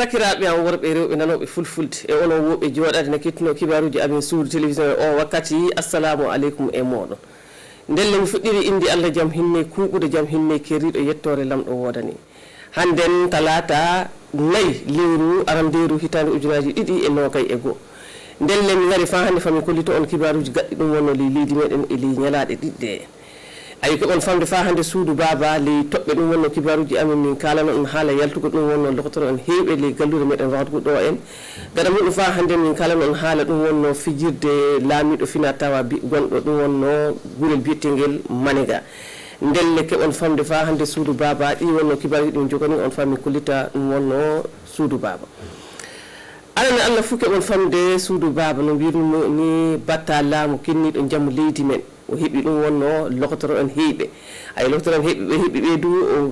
sakiraaɓe am worɓe rewɓe nanoɓe fulfulde e onon woɓɓe jooɗade ne kettino kibaruji amin suudu télévision o wakkati assalamu aleykum e moɗon ndelle mi fuɗɗiri indi Allah jaam hinne kuuɓude jaam hinne kerriɗo yettore lamɗo wodani hannden talata 4 lewru aranderu hitande ujunaji 2.21 ndelle mi ngari fa hande fami kollito on kibaruji gaɗɗi ɗum wonno li leydi meɗen e li ñalaɗe ɗiɗɗe ayi ko on famde fa hande suudu baba li toɓɓe ɗum wonno kibaruji amin min kalano on haala yaltugo ɗum wonno lokotoro on heeɓe li gallude meɗen rawatugo ɗo en gaɗa muɗum fa hande min kalano on haala ɗum wonno fijirde laamiɗo fina tawa gonɗo ɗum wonno gurel biyetegel Maniga ndelle keɓon famde fa hande suudu baba ɗi wonno kibaruji ɗum jogani on fami kollita ɗum wonno suudu baba alane Allah fu keɓon famde suudu baba no mbirumi ni batta laamu kinniɗo jammu leydi men o heɓi ɗum wonno lokotoro en heeɓe ay lokotoro en heeɓi ɓeydu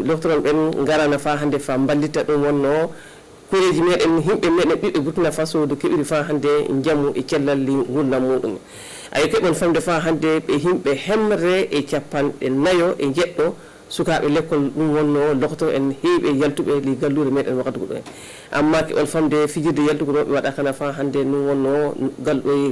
lokotoro ɓen garana fa hande fa ballita ɗum wonno koreji meɗen himɓe meɗen ɓiɓɓe Burkina Faso do keɓiri fa hande jammu e cellal li gurdam muɗum ay keɓon famde fa hande ɓe himɓe hemre e capanɗe nayo e jeɗɗo sukaɓe l'école ɗum wonno lokotoro en heeɓe yaltuɓe li gallure meɗen wakatugo ɗo en amma ke on famde fijirde yaltugo ɗo ɓe waɗa kana fa hande ɗum wonno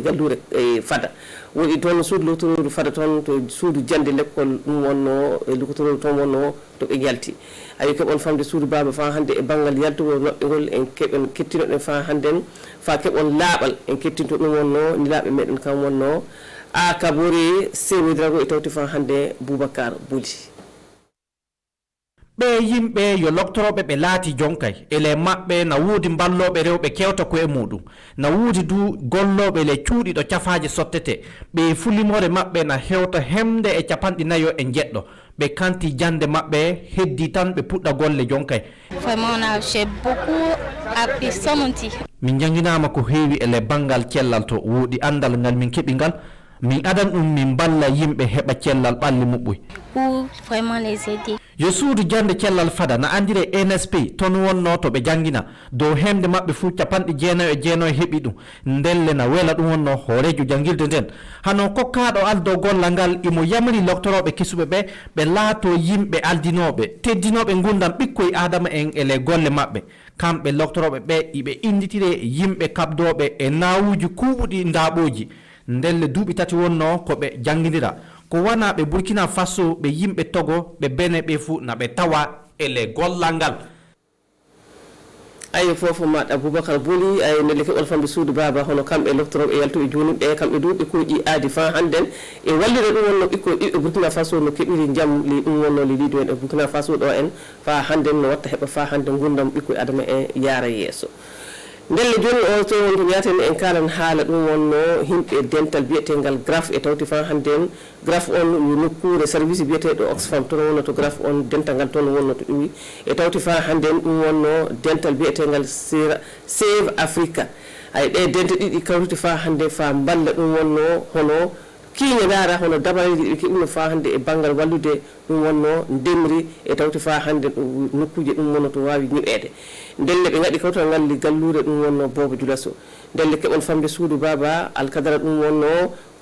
gallure e fada woni toon suudu lokotorodu fada toon to suudu jande l'école ɗum wonno e lokotorodu toon wonno to ɓe yalti ayi keɓon famde suudu baba fa hande e banggal yaltugo maɓɓe ngol en keɓen kettinoɗen fa hannden fa keɓon laaɓal en kettinto ɗum wonno nilaaɓe meɗen kam wonno a kabori sewidirago e tawti fa hande Boubacar Bouli ɓe yimɓe yo loktoroɓe ɓe laati jonkay ele maɓɓe na wuudi balloɓe rewɓe kewta koye muɗum na wuudi du golloɓe le cuuɗi ɗo cafaji sottete ɓe fulimore maɓɓe na hewta hemde e capanɗe nayo e jeɗɗo ɓe kanti jande maɓɓe heddi tan ɓe puɗɗa golle jonkay min janginama ko heewi ele banggal cellal to wuuɗi andal ngal min keeɓi ngal min adan ɗum min balla yimɓe heɓa cellal ɓalli muɓɓoy yo suudu jande cellal fada na andire NSP ton wonno to ɓe jangina dow hemde maɓɓe fuu 99 heeɓi ɗum ndelle na wela ɗum wonno hoorejo jangirde nden hano kokkaɗo aldo gollal ngal imo yamri loktoroɓe kisuɓe ɓe ɓe laato yimɓe aldinoɓe teddinoɓe gurdam ɓikkoye adama en ele golle maɓɓe kamɓe loktoroɓe ɓe iɓe inditire yimɓe kabdoɓe e nawuji kuuɓuɗi ndaaɓoji ndelle duuɓi tati wonno ko ɓe jangidira ko wana ɓe Burkina Faso ɓe yimɓe Togo ɓe Benin ɓe fuu na ɓe tawa ele gollal ngal ayi fofo maɗa Boubacar Bouli ay nelle keɓol famde suudu baba hono kamɓe loktoroɓe yaltuɓe joni ɓe kamɓe du ɓikkoji aadi fa hannden e wallire ɗum wonno ɓikkoye ɓiɓɓe Burkina Faso no keɓiri jaam li ɗum wonno li liido en e Burkina Faso ɗo en fa hannden no watta heɓa fa hande gurdam ɓikkoye adama e yaara yeeso ndelle joni o to wonto wiyaten en kalan haala ɗum wonno himɓe dental biyetegal graf e tawti fa hannden graf on yo nokkure service biyeteɗo Oxfam toon wonno to graf on dental ngal toon wonno to ɗuwi e tawti fa hannden ɗum wonno dental biyetegal Save Africa ay ɗe dente ɗiɗi kawtude fa hande fa balla ɗum wonno hono kiiñe ndaara hono dabaraji ɗi ɓe keɓino fa hande e banggal wallude ɗum wonno ndemri e tawti fa hande nokkuje ɗum wonno to wawi ñiɓede ndelle ɓe gaɗi kawtal ngal li gallure ɗum wonno Bobo Dioulasso ndelle keɓon famde suudu baba alkadara ɗum wonno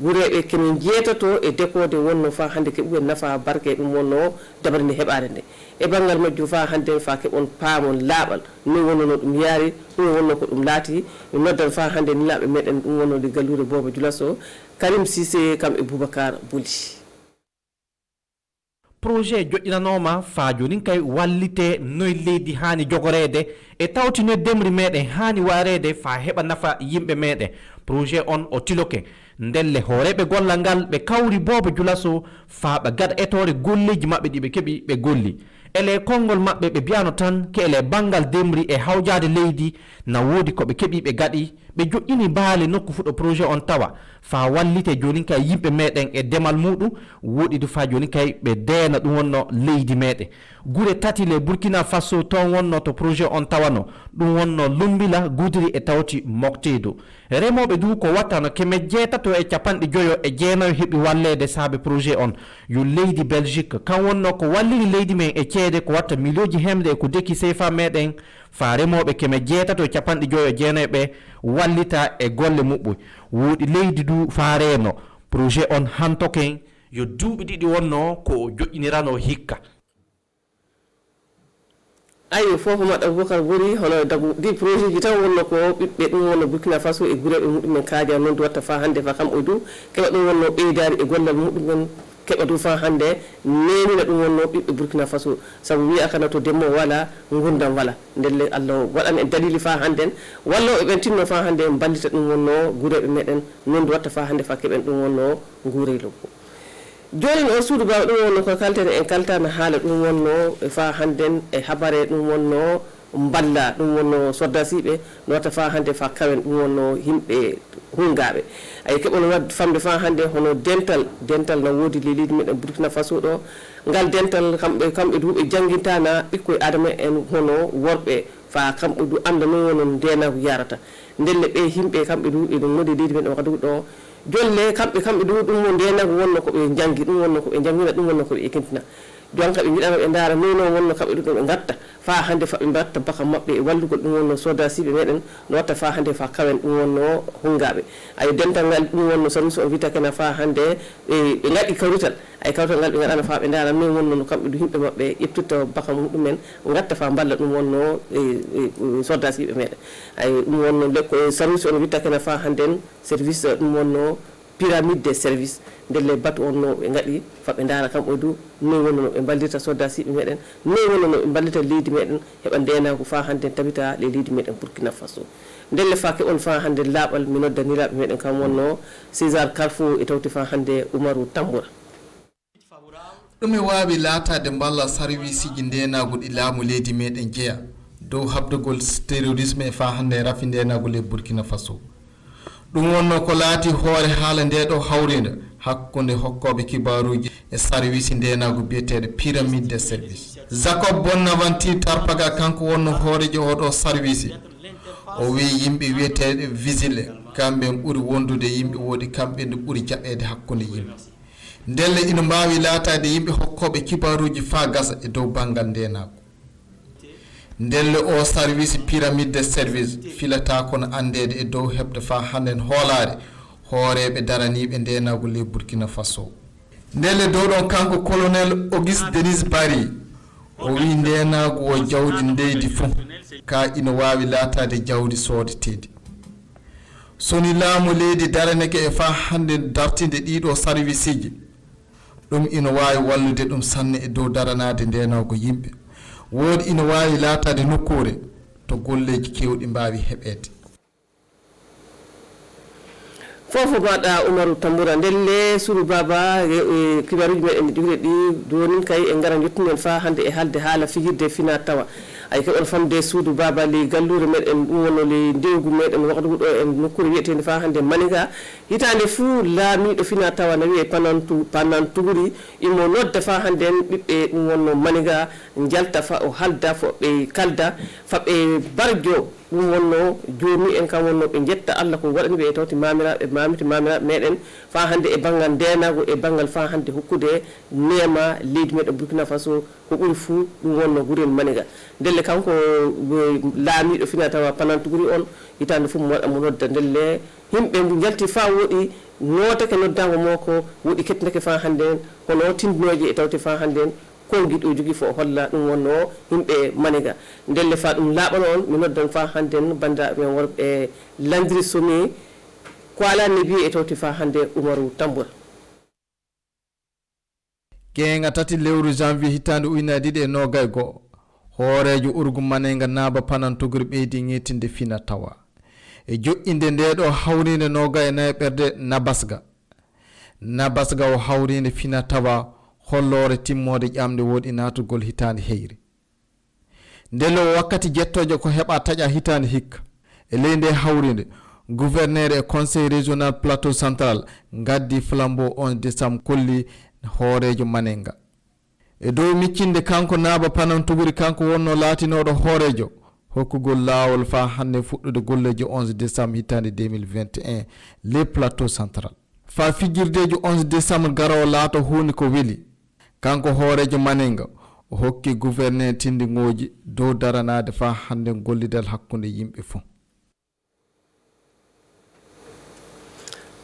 guureɓe kemin jeetato e dekode wonno fa hande keɓuɓe nafa barke ɗum wonno dabare nde heɓade nde e banggal majjum fa hande fa keɓon paamon laaɓal ni wonno no ɗum yaari ɗum wonno ko ɗum laati mi noddan fa hande nilaɓe meɗen ɗum wonno li gallure Bobo Dioulasso Karim Cissé kam e Boubacar Bouli projet joƴƴinanoma fa joni kay wallite noy leydi hani jogorede e tawti noy demri meɗen hani warede fa heɓa nafa yimɓe meɗen projet on o tiloke ndelle hooreɓe gollal ngal ɓe kawri Bobo Dioulasso fa ɓe gaɗa etore golleji maɓɓe ɗi ɓe keeɓi ɓe golli ele konngol maɓɓe ɓe mbiyano tan ke ele banggal demri e hawjade leydi na woodi ko ɓe keeɓi ɓe gaɗi ɓe joƴƴini baali nokku fuɗɗo projet on tawa fa wallite joni kay yimɓe meɗen e demal muɗum woɗidu fa joni kay ɓe deena ɗum wonno leydi meɗen gure tati le Burkina Faso toon wonno to projet on tawano ɗum wonno Lumbila Goudiri e tawti Moktedo remoɓe du ko wattano 850 heeɓi wallede saabe projet on yo leydi Belgique kan wonno ko walliri leydi men e ceede ko watta milioji hemde e ko dekki CFA meɗen fa remoɓe 850 ɓe wallita e golle muɓɓoy woodi leydi du fa reeno projet on hantoken yo duuɓi ɗiɗi wonno ko joƴƴinirano hikka ayo fofu maɗa Boubacar ɓuri hono di projet ji tan wonno ko ɓiɓɓe ɗum wonno Burkina Faso e guureɓe muɗumen kaaja noon du watta fa hannde fa kamɓe du keɓa ɗum wonno ɓeydari e gollal muɗumen keɓa ɗum fa hannde nemina ɗum wonno ɓiɓɓe Burkina Faso sabu wiya kana to demmo wala gurdam wala ndelle Allah waɗan en dalili fa hannden walla ɓen tinno fa hannde ballita ɗum wonno guureɓe meɗen noon du watta fa hannde fa keɓen ɗum wonno guureylo joni noon suudu bawa ɗum wonno ko kaltene en kaltama haala ɗum wonno fa hannden e habare ɗum wonno balla ɗum wonno soddasiɓe no watta fa hannde fa kawen ɗum wonno yimɓe hungaɓe ay keɓono wadde famde fa hannde hono dental no woodi lelidi meɗen Burkina Faso ɗo ngal dental kamɓe du ɓe jangguintana ɓikkoye adama en hono worɓe fa kamɓe du anda non wono ndenago yarata ndelle ɓe yimɓe kamɓe du ɓe nodi leydi meɗen wakadu ɗo jolle kamɓe du ɗum mo ndenago wonno koɓe janggi ɗum wonno koɓe jangguina ɗum wonno koɓe ekkintina jonka ɓe jiɗano ɓe daara nono wonno kamɓe ɗum ɓe gatta fa hannde fa ɓe mbatta baka maɓɓe e wallugol ɗum wonno sodasiɓe meɗen no watta fa hannde fa kawen ɗum wonno hungaɓe ay dental ngal ɗum wonno service o wita kena fa hannde ɓe gaɗi kawrital ay kawrital ngal ɓe gaɗano fa ɓe daara non wonno no kamɓe du yimɓe maɓɓe ƴettutta baka muɗumen gatta fa balla ɗum wonno sodasiɓe meɗen ay ɗum wonno lekko service o witta kena fa hannden service ɗum wonno pyramide des services ndelle batu on no ɓe gaɗi faɓe daara kamɓe du non wonno no ɓe ballirta soddasiɓe meɗen non wonno no ɓe ballirta leydi meɗen heɓa ndenago fa hannde tabita le leydi meɗen Burkina Faso ndelle fa keɓon fa hannde laaɓal mi noddaniraɓe meɗen kam wonno César Carrefour e tawti fa hannde Oumarou Tamboura. ɗum e wawi laatade balla service ji ndenago ɗi laamu leydi meɗen jeeya dow habdugol terrorisme e fa hannde rafi ndenago le Burkina Faso ɗum wonno ko laati hoore haala nde ɗo hawrinde hakkunde hokkoɓe kibaruji e service ndenago biyeteɗo pyramide des service Jacob Bonaventure Tarpaga kanko wonno hoorejo oɗo service o wi yimɓe wiyeteɗe vigile kamɓe ɓuuri wondude yimɓe woodi kamɓe nde ɓuuri jaɓede hakkunde yimɓe ndelle ina mbawi laatade yimɓe hokkoɓe kibaruji fa gasa e dow banggal ndenago ndelle o service pyramide des service filata kono andede e dow hebde fa hannden hoolare hooreɓe daraniɓe ndenago le Burkina Faso ndelle dow ɗon kanko colonel Auguste Denis Barry o wi ndenago o jawdi ndeydi fof ka ina wawi laatade jawdi soodetedi soni laamu leydi daraneke e fa hannde dartinde ɗiɗo service ji ɗum ina wawi wallude ɗum sanne e dow daranade ndenago yimɓe woodi ina wawi laatade nokkure to golleji kewɗi mbawi heɓede fofo maɗa Oumarou Tamboura ndelle suru baba kibaruji meɗen ɗiɗi ɗi doni kay e ngara jettumen fa hannde e halde haala fijirde fina tawa ay keɓon famde suudu baba li gallure meɗen ɗum wonno li ndewgu meɗen waktu ɗo en nokkure wiyetede fa hannde Maniga hitande fuu laamiɗo fina tawa na wiye Panantuguri imo nodda fa hannden ɓiɓɓe ɗum wonno Maniga jalta fa o halda fo ɓe kalda faɓe barjo ɗum wonno joomi en kam wonno ɓe jetta Allah ko waɗani ɓe e tawti mamiraɓe mamiraɓe meɗen fa hannde e banggal ndenago e banggal fa hannde hokkude nema leydi meɗen Burkina Faso ko ɓuri fuu ɗum wonno guren Maniga ndelle kanko laamiɗo fina tawa Panantuguri on hitande fof mo waɗa mo nodda ndelle yimɓe mbo jalti fa woɗi notake noddago moko woɗi kettindake fa hannden hono tindinoje e tawte fa hannden kongiɗo jogui fo holla ɗum wonno yimɓe Maniga ndelle fa ɗum laaɓano on mi noddan fa hannden bandiraɓe men worɓe Landry Somi ko alani biye e tawte fa hannde Oumarou Tamboura genga tati lewru janvier hitande ujunere ɗiɗi e nogay goho hoorejo urgu Manenga naaba Panantuguri ɓeydi ŋettinde fina tawa e joƴƴinde nde ɗo hawrinde noga e nayi ɓerde nabasga o hawrinde fina tawa hollore timmode ƴamde woɗi natugol hitande heyri ndelo wakkati jettojo ko heɓa taƴa hitande hikka e ley nde hawrinde gouverneur e conseil régional plateau central gaddi flambeau 11 décembre kolli hoorejo Manenga e dow miccinde kanko naaba Panantuguri kanko wonno laatinoɗo hoorejo hokkugol laawol fa hannde fuɗɗude golleji 11 décembre hitande 2021 le plateau central fa fijirdeji 11 décembre garowo laato hunde ko weli kanko hoorejo Manenga o hokki gouverneur tindiŋoji dow daranade fa hannde gollidal hakkunde yimɓe fof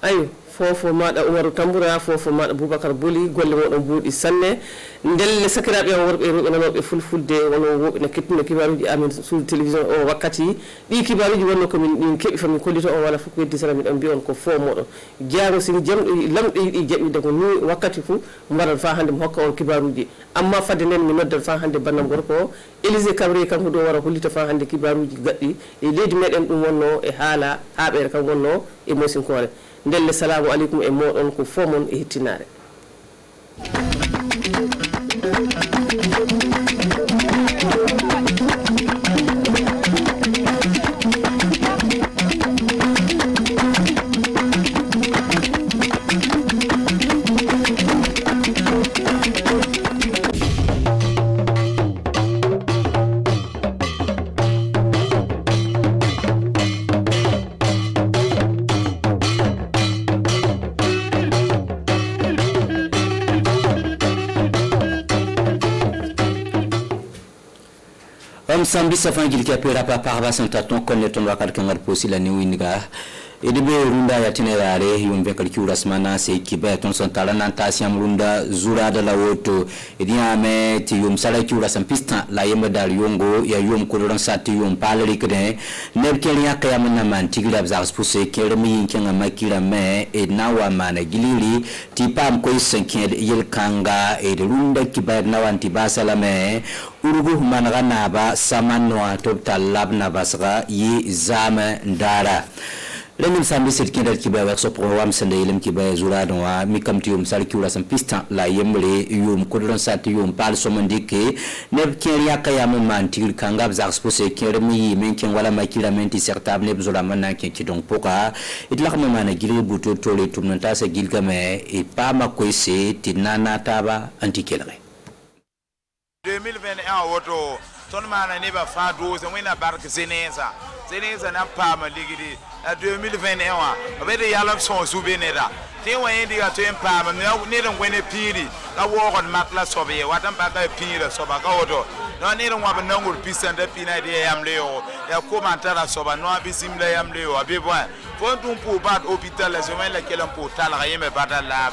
ayo fofo maɗa Umaru Tambura fofo maɗa Boubacar Boli golle moɗon buuɗi sanne ndelle sakiraɓe am worɓe rewɓe nanoɓe fulfulde wono woɓe no kettuno kibaruji amin suudu télévision o wakkati ɗi kibaruji wonno komin ɗin keeɓi fami kollito on wala fof weddi sana miɗon mbiya on ko fo moɗon jaago sini jamɗo lamɗo yiɗi jaɓide ko ni wakkati fou mbaɗat fa hande mi hokka on kibaruji amma fadde nden mi noddat fa hande bannam gorko o Élisée Camré kanko ɗo wara hollita fa hande kibaruji gaɗɗi e leydi meɗen ɗum wonno e haala haaɓere kam wonno e mosinkore ndelle salamu aleykum e moɗon ko fo mon e hettinare Sambi safan gil kapira pa parba santa ton konne ton wakal kangal posi la ni winga edebe runda ya tinerare yumbe kal kiurasmana se kibe ton santala nanta siam runda zura da la woto edia me ti yum sala kiurasam pista la yemba dal yongo ya yum ko sati yum palri kede neb kenya kayam na man tigla bzars puse kermi kenga makira me e nawa mana gilili ti pam ko isenke yel kanga e runda kibe nawanti basala me urugu managana ba samanwa total labna basra yi zama ndara Lemin sambi setkinda kiba wax programme sende ilim kiba zura donwa mikamti sal kiura sam pista la yemre yum kodron sati yum pal somandike neb keria kayam man tigil kangab zax pose kermi men ken wala makila menti certable neb zura manna ke donc poka itla ma mana gilil buto tole tumnata sa gilgame e pa makoise tinana taba antikelre 2021 woto ton mana ne ba fa 12 wena barke zeneza na pa ma ligidi 2021 abede yala son souvenira te waye diga to pa ma ne don gwene piri ka wo kon matla sobe watan ba ka piri soba ka woto no ne don wa ba nangul pisanda pina de yamleo ya komantara soba no abisimla yamleo abebo fo dum pour bat hôpital la semaine la kelam pour tal yeme batala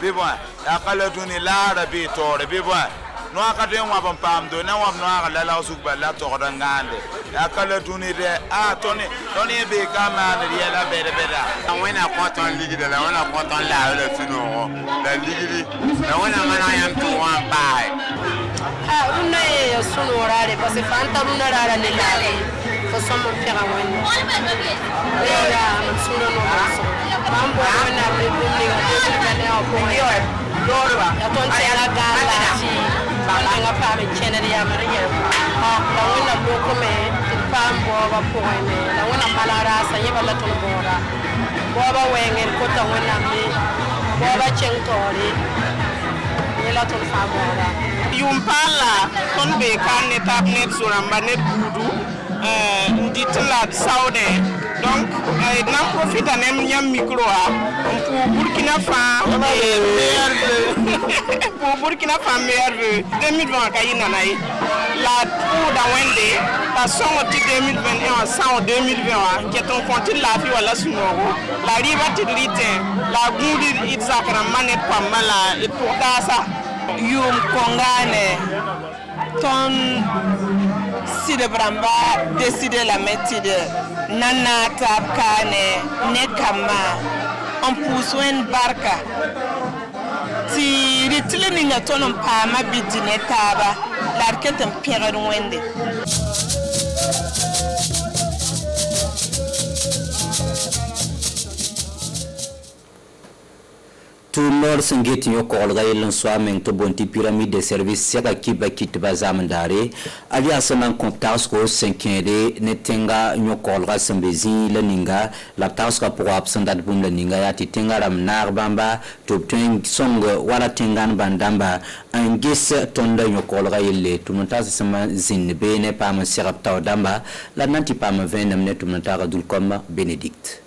bebo ya kala duni la rabi to bebo no akade wa ban pam do na wa no ala la usukba la to ngande akala tuni de toni be kama de la bere bere wena konton ligi de la wena konton la le tuno la ligi la wena mana yam to wan bai una e sono orare parce fanta una rara ne la ko somo fera wena ya man sono no mambo wena be bumni ga de ne ko yo dorwa ya ton tela gala Banga pa me chenere ya mariye la wona loko me pambo ba poine la wona malara sa yeba la ton bora boba wenger ko ta wona me boba chentori ni la ton famora yumpala ton be kan ne tap net suramba net budu ditla saude donc n'en profite en nyam micro pour Burkina Faso pour Burkina Faso meilleur 2020 kayina nai la pour da wende passons au 2021 sans 2020 qui est on continue la vie wala sunoro la riba tidrite la gundi itzakra manet pa mala et pour ça yum kongane ton si de bramba décider la méthode nana tabkane nekama on pousoen barka si ritile ninga tonon pa ma bidine taba larketem pere wende tout nord sangeti yo kolga yelen swamen to bonti pyramide de service seka kiba kitba zamandare alias nan contact ko 5 netenga nyo kolga sambezi laninga la taska pour absendat bum laninga ya titenga ram nar bamba to teng song wala tengan bandamba angis tonda nyo kolga yelle tumunta sama zinbe ne pa ma serapta damba la nanti pa ma 20 ne tumunta dul comme Benedict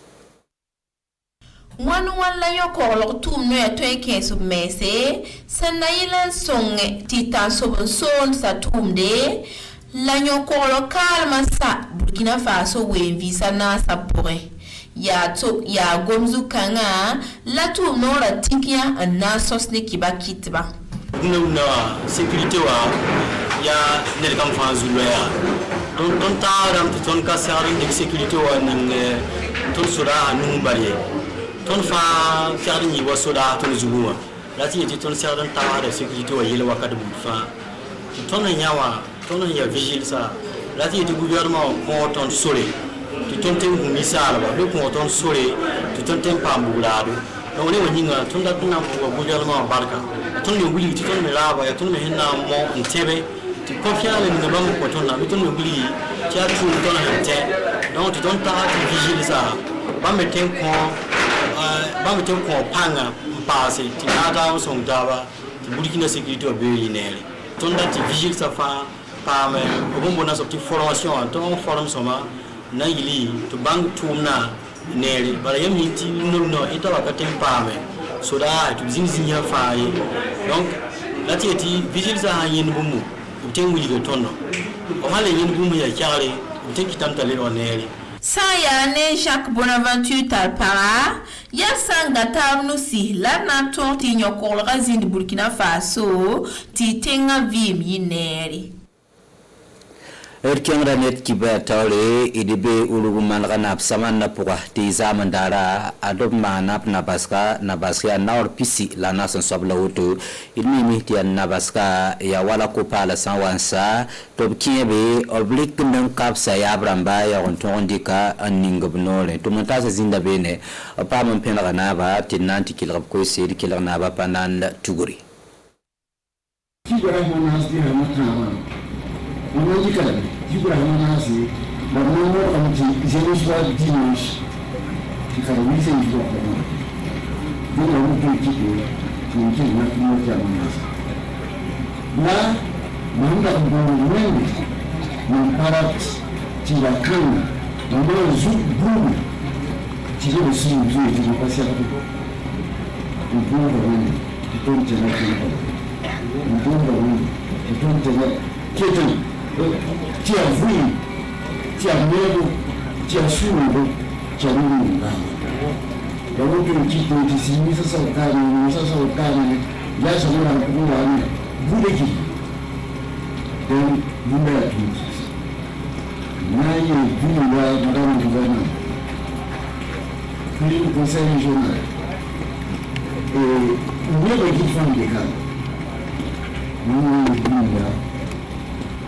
Wanu wala yoko lo tum no ya toike sub mese sanailan songe titan sobon son sa tumde la nyoko lo kalma sa Burkina Faso we visa na sa pore ya gomzu kanga la tum nora tikya na sosne kiba kitba na sécurité wa ya ne kam fa zulaya ton taram ton ka sarin de sécurité wa ning ton sura nu bariye ton fa sarin yi wasoda ton zuluwa lati yeti ton sarin ta de sécurité wa yele wakati bu fa ton nyawa ton ya vigile sa lati yeti gouvernement ko ton sore ton tem misala ba ko ton sore ton tem pambulado donc ne wanyinga ton da tuna ko gouvernement barka ton ne wuli ton me laba ya ton me hinna mo ntebe ti confiance le ngaba ko ton na ton me wuli ti atu ton na te donc ton ta ti vigile sa ba me ten ko panga passe ti nata son daba ti Burkina sécurité o be yinele ton da ti vigile sa fa pa me ko bona so ti formation ton forme soma na yili to bang tumna nere bara yami ti no ita wa katem pame so da to zinzinya faaye donc la ti vigile sa yin bumu utengu yigo tonno o hale yin bumu ya kyare utenki tamtale o nere Saya ne Jacques Bonaventure Talpara ya sanga tabnu si la na torti nyokol razin Burkina Faso ti tenga vim yineri Erkeng ranet kiba tawle idibe ulugu malgana saman na puga ti zaman dara adob manap nabaska naur pisi la nasan sobla wuto idmi mihti an nabaska ya wala ko pala sanwansa tob kiebe oblik ndon kapsa ya bramba ya ontondika anningobnole to montasa zinda bene pa mon pena na ba tinanti kilab ko sedi kilab na ba panan tuguri on a dit que tu peux avoir assez la maman comme tu j'ai soit dimanche tu fais le week-end tu dois faire donc on peut dire tu me dis na tu me là on a un même mon parat tu vas quand on a zou boum tu veux aussi tu vas passer à côté on peut vraiment tu peux te mettre on peut vraiment tu peux te mettre quelqu'un ti a vu ti a medo ti a sudo ti a lunga da wotun ti to ti simi sa sautani ya so na ku wa ni budeki den bunda ti na ye bunda madame gouverneur puis le conseil régional et nous avons dit fond des cas nous bunda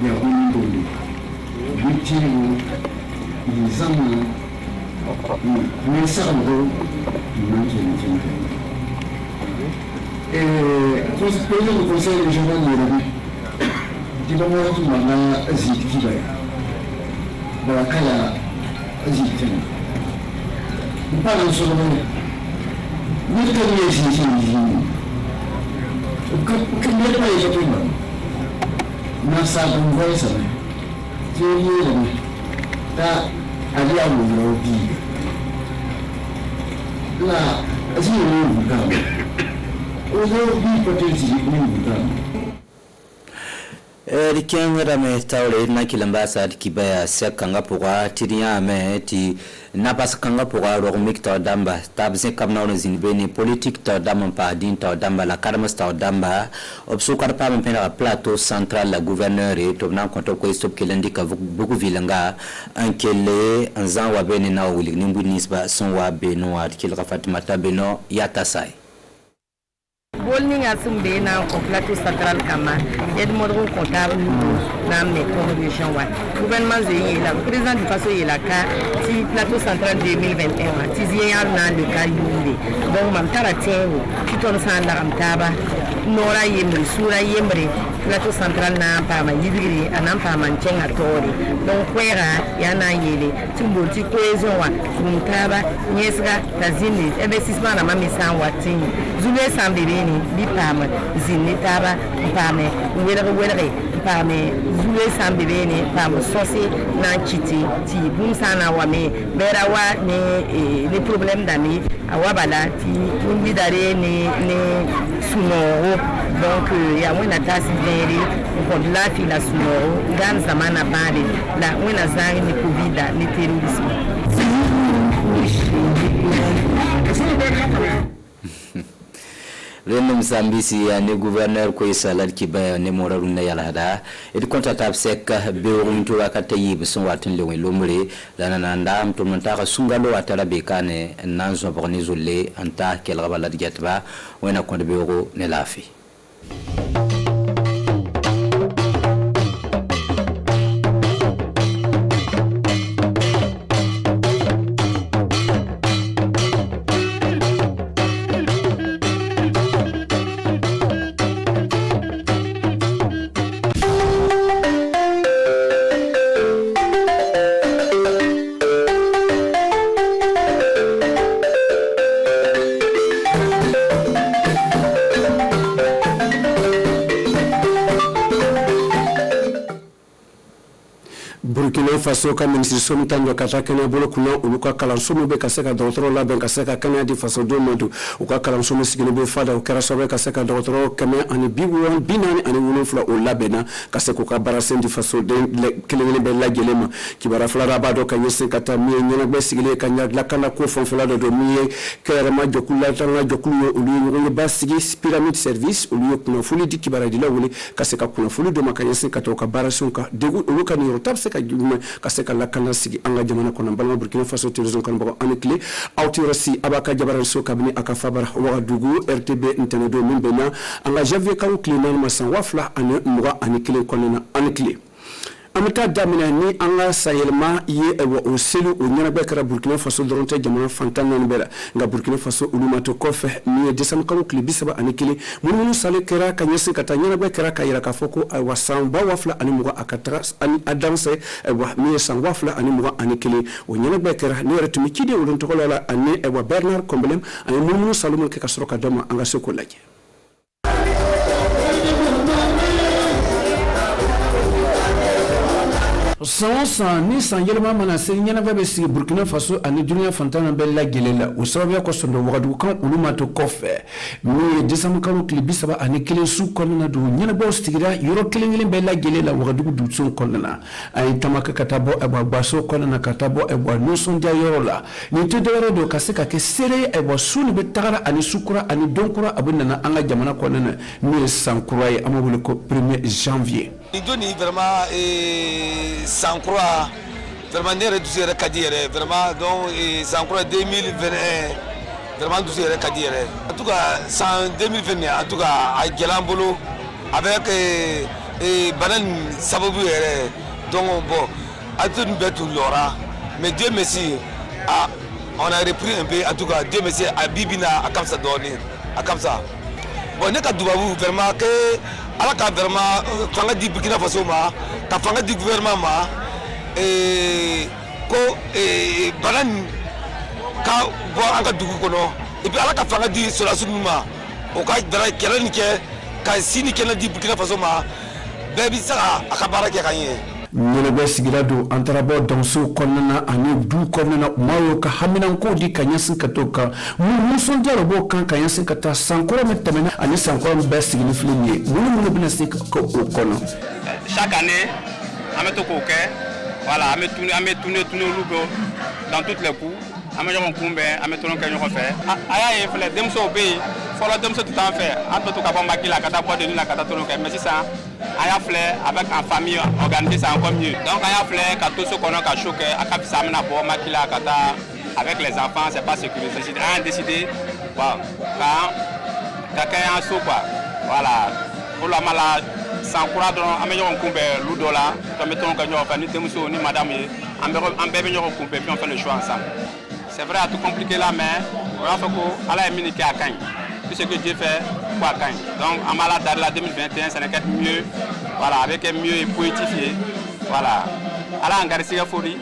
ya wundoli bitiro izama ni sarbo ni président du conseil régional de Nairobi qui va voir tout le monde zitkiba voilà kala zitin on parle sur le ni que ni ici que ne pas y aller na sabon voice ti yi ta ali awu bi la asi ni buka o zo bi potenti ni buka Erikeng rame tawle na kilambasa kibaya sekanga puga tiriya me ti napas kanga puga ro mikta damba tabse kamna no zinbeni politique ta damba pa din ta damba la karmas ta damba opsu karpa me pena plateau central la gouverneur et to nan konto ko stop kelendi ka buku vilanga ankele anzan wa beni na wuli nimbu nisba son wa beno wa kilga fatima tabeno yatasai Bolning asumbe na plateau central kama Edmondron comptable na métro région wa gouvernement zé la président du faso il a ka ti plateau central 2021 ti ziyar na le ka yumbe bon mam taratero ti ton san la ramtaba nora yemri sura yemri plateau central na pa ma yibiri anam pa man chenga tori donc kwera yana yele tumbo ti cohésion wa kumtaba nyesga tazini investissement na mamisa watini zule sambireni bi pam zinni taba pame welere pame zule sambireni pam sosi na chiti ti bumsana wa me bera wa ne les problèmes d'ami awabala ti mbidare ne sunoro donc ya mwana tasi veri ko la fi la sunoro gan zamana bade la mwana zangi ni covid ni terrorisme Reno Msambisi ani gouverneur ko Salad Kiba ne moraruna yalhada ed konta tabsek be runtu wakata yib son watin le lomre lana nanda mto montaka sungalo atara bekane nanzo bornizolle anta kel rabala diatba wena konde be ne lafi. Burkina Faso ka ministre somi tanjo kata kenya bolo kuno uluka kalansomo be kaseka docteur la ben kaseka kenya di faso do modu uka kalansomo sigino be fada ukara sobe kaseka docteur kenya ani biwon binani ani wono fula o labena kaseka ka barasen di faso de kelele be la gelema kibara fula rabado ka yese kata mi nyana be sigile kanya la kana ko fon fula do mi kera ma jokula tanga jokulu ulu ngi basigi pyramide service ulu kuno fuli di kibara di la wole kaseka kuno fuli do makayese kata ka barason ka degu uluka ni rotab seka jume kaseka la kana sigi anga jamana kona balma Burkina Faso tourism kan bako anikle autirasi abaka jabaran so kabini akafabar wa dugu RTB internedo mimbena anga javier kan klinan masan wafla ane muga anikle kona anikle amata damina ni anga sayelma ye ewa oselu onyana bekara Burkina Faso doronte jamana fantana nbela nga Burkina Faso ulumato kofe ni desam kan klibisaba anikle mununu sale kera kanyese katanyana bekara kayira kafoko wa samba wafla ani muga akatra ani adanse ewa mi san wafla ani muga anikle onyana bekara ni retumi kide ulonto kola ani ewa Bernard Komblem ani mununu salumu ke kasroka dama anga sokolaje. Sansa ni sanjelma mana senyana babe si Burkina Faso ani dunia fantana bella gelela usabya ko sondo wadu kan ulumato kofe mi desam kan klibi saba ani kelen su konna do nyana bo stigira yoro kelen bella gelela wadu du sun konna ay tamaka katabo e baso konna katabo e no sonja yorola ni to dero do kaseka ke sere e sunu be tagara ani sukura ani donkura abunna anga jamana konna mi sankura amabule ko 1er janvier il donne vraiment sans croix vraiment ne réduire le cadre vraiment donc sans croix 2021 vraiment réduire le cadre en tout cas sans 2021 en tout cas à Gelambolo avec banan sababu donc bon à tout nous betu Laura mais Dieu merci on a repris un peu en tout cas Dieu merci à Bibina à comme ça donner à comme ça bon ne ka dubabu vraiment que ala ka vraiment fanga di Burkina Faso ma ka fanga di gouvernement ma ko balan ka bo anga dugu kono et puis ala ka fanga di sola sunuma o ka dara kelani ke ka sini kelani di Burkina Faso ma bebi saka akabara ke kanye Nyelebe sigirado antarabo danso konana ani du konana mayo ka haminan ko di kanyasin katoka muson jaro bo kan kanyasin kata sankoro metamena ani sankoro be sigini filimi munu bina sik ko kono chaque année ameto ko ke voilà ametune lugo dans toutes les coups amejon kumbe ametone kanyo ko fe aya e fle demso be folo demso tout en fait ato to ka bomba kila kata ko de la kata tono ke mais ça aya fleur avec en famille organisé ça encore mieux donc aya fleur quand tout ce qu'on a choqué à cap ça mena bo makila kata avec les enfants c'est pas sécurisé c'est a décidé bon quand quelqu'un a so quoi voilà pour la malade sans croire dans améliore kumbe ludola to mettons que nous famille temuso ni madame en bébé nous kumbe puis on fait le choix ensemble c'est vrai à tout compliqué là mais on faut que ala éminiquer à Cagne tout ce que Dieu fait pour Cagne. Donc en malade la 2021 ça n'est qu'être mieux, voilà, avec un mieux poétifié, voilà. Ala engarisi ya fori,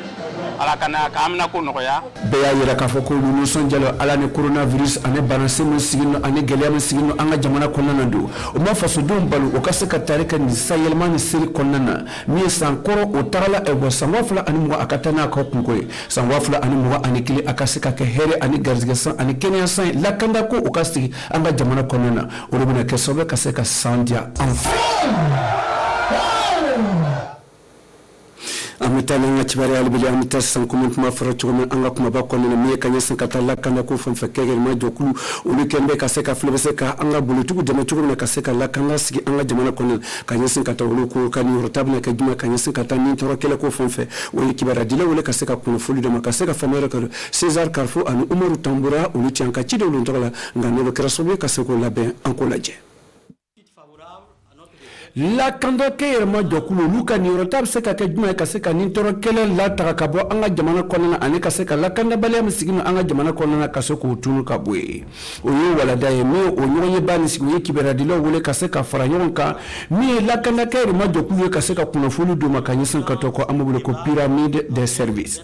ala kana kamna ko noya. Beya yira ka foko lulu sonjalo ala ne coronavirus ane banase mo sigino ane gelema sigino anga jamana konnana do. O ma faso dum balu o kaseka tarika ni sayelma ni seri konnana. Mi sankoro o tarala e bo samwafla ani mo akatana ko kunkoy. Samwafla ani mo ani kili akaseka ke here ani garzgesan ani kenya san la kanda ko o kasti anga jamana konnana. O rubuna ke sobe kaseka sandia enfin. amita nanga chibari albili amita sankument ma fara chugomen anga kuma ba konne me kanya sankata la kana ko fam fakege ma jokulu ulu kembe kaseka flebese ka anga bulutugu dama chugomen kaseka la kana sigi anga jamana konne kanya sankata ulu ko kani rotabna ka juma kanya sankata ni toro kele ko fam fe ulu kibara dila ulu kaseka kuna fulu dama kaseka famera ka César Carrefour anu Umaru Tambura ulu tianka chide ulu ntola ngane krasobe kaseko labe ankolaje la kando ke ma jokulu luka ni rotab seka ka juma ka seka ni toro kele la takabo anga jamana konna ani ka seka la kanda bale am sigino anga jamana konna ka seko tunu ka bwe o yo wala daye me o nyoye bani sigo yeki beradilo wole ka seka faranyonka mi la kanda ke ma jokulu ka seka kuna fulu do makanyisin ka toko amabule ko pyramide des services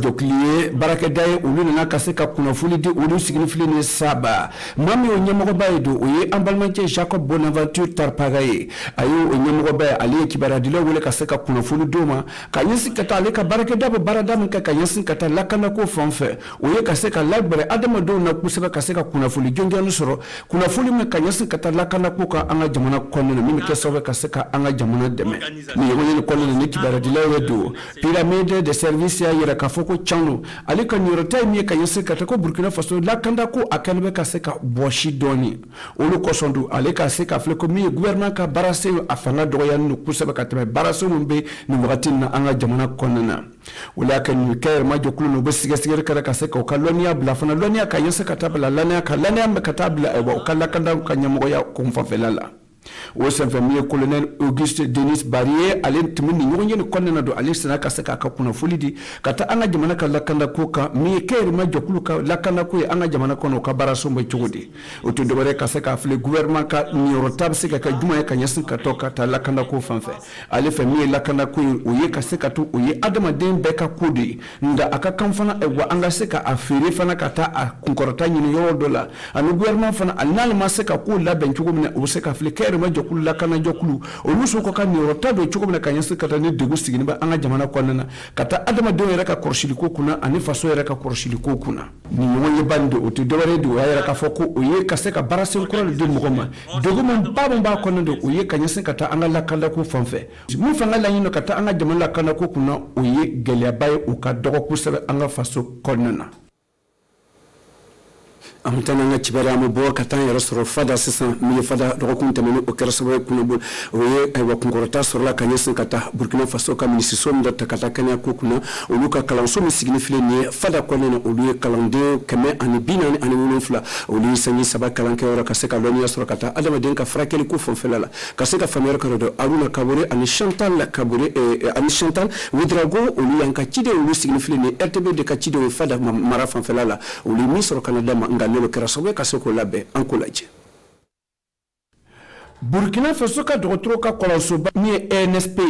jokliye baraka daye ulu na kaseka kuna fuli di ulu signifili ne saba mami o nyamogo baye do oye ambalmanche Jacob Bonaventure Tarpagaye ayo o nyamogo baye ali kibara dilo wule kaseka kuna fuli doma kanyisi kata ale ka baraka dabo barada mka kanyisi kata lakana ko fanfe oye kaseka lagbare adama do na kuseba kaseka kuna fuli jonjo nusoro kuna fuli me kanyisi kata lakana ko ka anga jamana konne mimi kesobe kaseka anga jamana deme ni yone konne ne kibara dilo wedo pyramide de service ya yera kafoko chano alika nyorotai mi kanyese katako Burkina Faso la kanda ko akanbe kaseka boshi doni olu kosondu alika seka fleko mi gouvernement ka barase afanga doya no kusaba katbe barase mumbe ni wakati na anga jamana konana wala kan kair ma jokulu no besiga sigere kala kaseka okalonia blafana lonia kanyese katabla lania kalania mkatabla ewa okala kanda kanyamo ya kumfafelala o sanfamiye colonel Auguste Denis Barrier alen timuni nyonye ni konna do alisana kaseka ka kuna fulidi kata anga jamana ka lakanda koka mi keri ma jokulu ka lakanda ko anga jamana kono ka baraso mbe chugudi o to dobare kaseka afle gouvernement ka nyoro tabsika ka juma ka nyasin ka toka ta lakanda ko fanfe ale famiye lakanda ko o ye kaseka to o ye adama den beka kudi nda aka kamfana ewa anga seka afire fana kata a kunkorata nyini yo dola anu gouvernement fana alnal ma seka ko la ben chugumne o seka afle keri ma jokulu lakana jokulu oluso ko kan yoro tado chukobna kanyasi kata ne degu sigini ba anga jamana kwanana kata adama de yera ka korshili ko kuna ani faso yera ka korshili ko kuna ni wonye bande o te deware do yera ka foko o ye kaseka barasen ko le de mugoma degu man baba ba kwanando o ye kanyasi kata anga lakanda ko fanfe mu fanga la yino kata anga jamana lakanda ko kuna o ye gelia bay o ka dogo kusebe anga faso kwanana amtana nga chibara mo bo katan yero soro fada sisan mi fada do ko tamene o kera sobo kuno bo oye ay wa kungorota soro la kanyesin kata Burkina Faso ka minisi som da takata kanya ko kuna o luka kalanso mi signifie ni fada ko nena o luye kalande keme ani binani ani wonfla o luye sanyi saba kalanke ora kaseka lonia soro kata adama denka frakeli ko fonfelala kaseka famere ko do aruna kabore ani Chantal la kabore ani Chantal Ouedraogo o luye anka chide o luye signifie ni RTB de ka chide o fada mara fonfelala o luye mi soro Canada ma le kerasobe kaseko labe ankolaje Burkina Faso ka dogotro ka kolonsoba ni NSP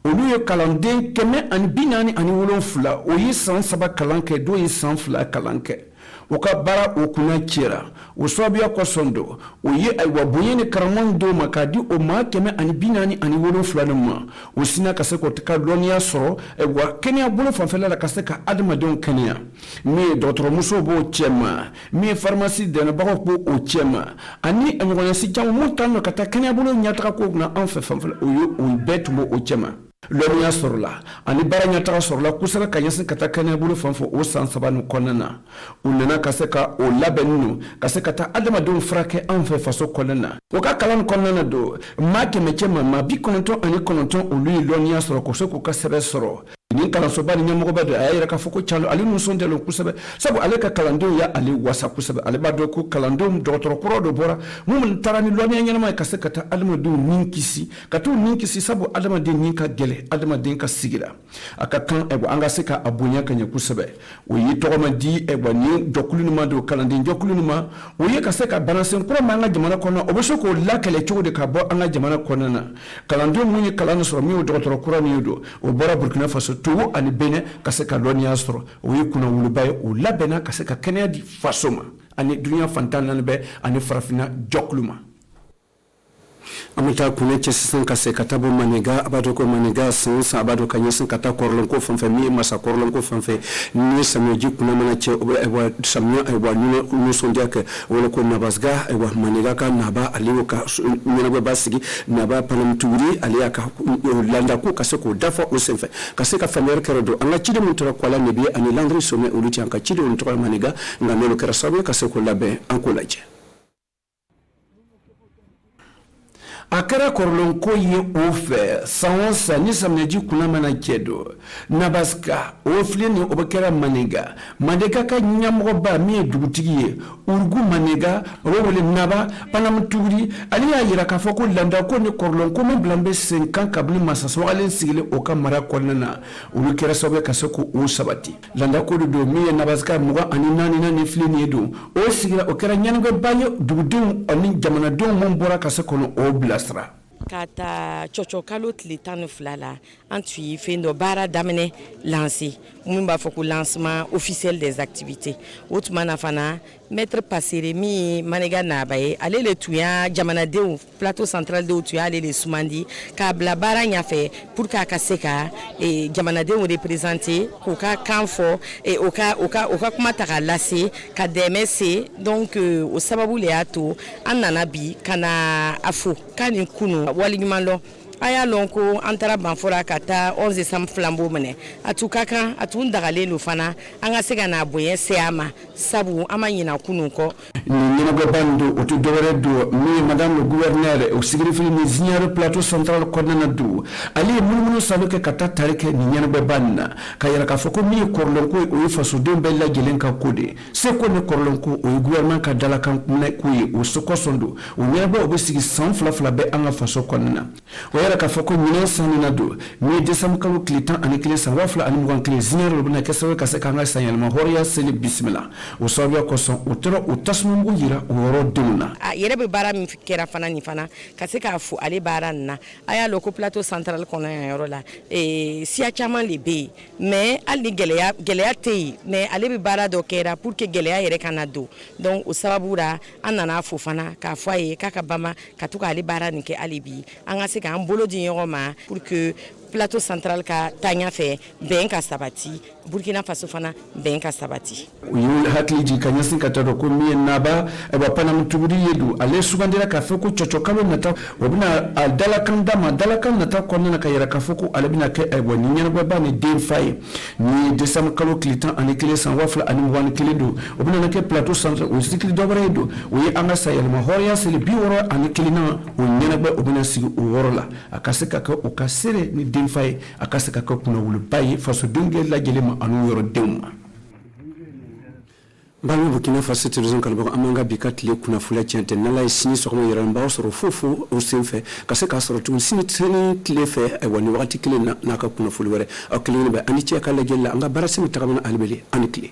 olu ye kalanden keme ani binani ani wolonfula o yi san saba kalanke do yi san fula kalanke o ka bara o kuna kira o sobiya ko sondo o ye ay wabuyene karamondo makadi o ma keme ani binani ani wolonfula ma o sina kaseko tika lonia soro e wa Kenya bolo fanfela la kaseka adama don Kenya mi docteur muso bo chema mi pharmacie de na bako bo o chema ani ngona si jamu montano kata Kenya bolo nyata ko na anfe fanfela o yo o betumo o chema lonia sorla ani baranya ta sorla kusara kanyasin kata Kenya bolo fanfo o san sabanu konana unena kaseka o labenu kaseka ta adama don frake anfe faso konana o ka kalan konana do ma ke mechema ma bi kononton ani kononton o lui lonia soro ko seko kasere soro ni kalan so bani nyamo bado ayira ka foko chalo ali mun sonde lo kusabe sabu ale ka kalando ya ali wasa kusabe ale bado ko kalando docteur kuro do bora mum tarani lo mi nyama ka sekata alma do ninkisi katu ninkisi sabu adama de ninka gele adama de ka sigira aka kan ebo anga seka abunya kanya kusabe o yi to ma di ebo ni dokulu ma do kalande dokulu ma o yi ka seka balansen kuro ma anga jamana kono oboso ko lakale chode ka bo anga jamana kono na kalando munyi kalano so mi docteur kuro ni do o bora Burkina Faso tuwo ani bene kaseka lonia soro o yikuna wulubaye o labena kaseka Kenya di fasoma ani dunia fantana be ani farafina jokluma amata kune chesisan kase katabo maniga abato ko maniga sansa abato kanyesin kata korlon ko fanfe mi masa korlon ko fanfe ni sameji kuna mana che wa samnya wa nu sondia ke wala ko nabasga wa maniga ka naba aliwo ka nyina go basigi naba panam turi aliya ka landa ko kase ko dafa o senfe kase ka famer kerodo anga chide mun tora kwala nebi ani landri some uluti anka chide on tora maniga ngamelo kera sabe kase ko labe anko laje akara korlon ko ye ofe sansa ni samneji kuna mana kedo nabaska ofle ni obakera maniga madeka ka nyamgo ba mi dugutiye urgu maniga rowole naba panam tugri ali ya yira ka foko landa ko ni korlon ko blambe 50 kabli masaso alen sigile o kamara kolna ulu kera sobe kasoko o sabati landa ko do mi nabaska muga ani nani fle ni do o sigila o kera nyango bayo dugudum oni jamana do mon bora kasoko no o kata chocho kalo tile 12 la an tui fendo bara damene lancé mun ba foko lancement officiel des activités outmana fana maître passere mi maniga na baye ale le tuya jamana de plateau central de tuya ale le sumandi ka bla bara nya fait pour ka kaseka et jamana de représenter ko ka kanfo et oka kuma taka lase ka DMC donc au sababu le ato anana bi kana afo kanin kunu waligimalo aya lonko antara banfora kata 11 sam flambeau mene atukaka atundagale lo fana anga sega na boye seama sabu amanyina kununko ni na bando o to dore do mi madame le gouverneur o sigrifi ni zignare plateau central konnana do ali mulmunu saluke kata tarike ni nyana bebanna kayara ka foko mi korlonko o faso de bella gelenka kode se ko ne korlonko o gouvernement ka dala kan ne kuyi o soko sondo o nyaba o sigi sans flafla be anga faso konnana ka foko nyina sanina do mi desam kalu klitan ani kile sa wafla ani mugan kile zignare rubna kesawe kase kanga sanyal ma horia sele bismillah o sabia ko so o tro o tasmu ngu yira o woro dumna yere be bara mi fikera fana ni fana kase ka fu ale bara na aya loko plateau central kona yoro la si a chaman libe mais ali geleya tei mais ale be bara do kera pour que geleya yere kanado donc o sababura anana fu fana ka foye kaka bama katuka ale bara ni ke alibi anga se ka mbolo di yoroma pour que plateau central ka tanya fe ben ka sabati Burkina Faso fana ben ka sabati yul hakli ji kanya sin ka tado ko mi naba e ba pana mutuguri yedu ale sugandira ka foko chochokalo nata wabina dala kan nata ko na ka yara ka foko ale bina ke e boni nyana ba ni den fay ni desam kalo klitan ani kile san wafla ani wan kile do wabina na ke plateau central o sikli dobre do wi anga sayel ma horia sel bi woro ani kile na o nyana ba obina sigi o woro la akaseka ka o kasere ni den fay akaseka ka kuna wulu bayi faso dunge la gelema anu yoro demma Balu Burkina Faso télévision kalbo amanga bikat le kuna fula tiente nala sini sokmo yaramba osoro fofo o senfe kase ka soro tu sini tene tlefe ay woni wakati kile na ka kuna fulu wore akile be ani tia kala gella anga barasimi tagamana albeli ani kile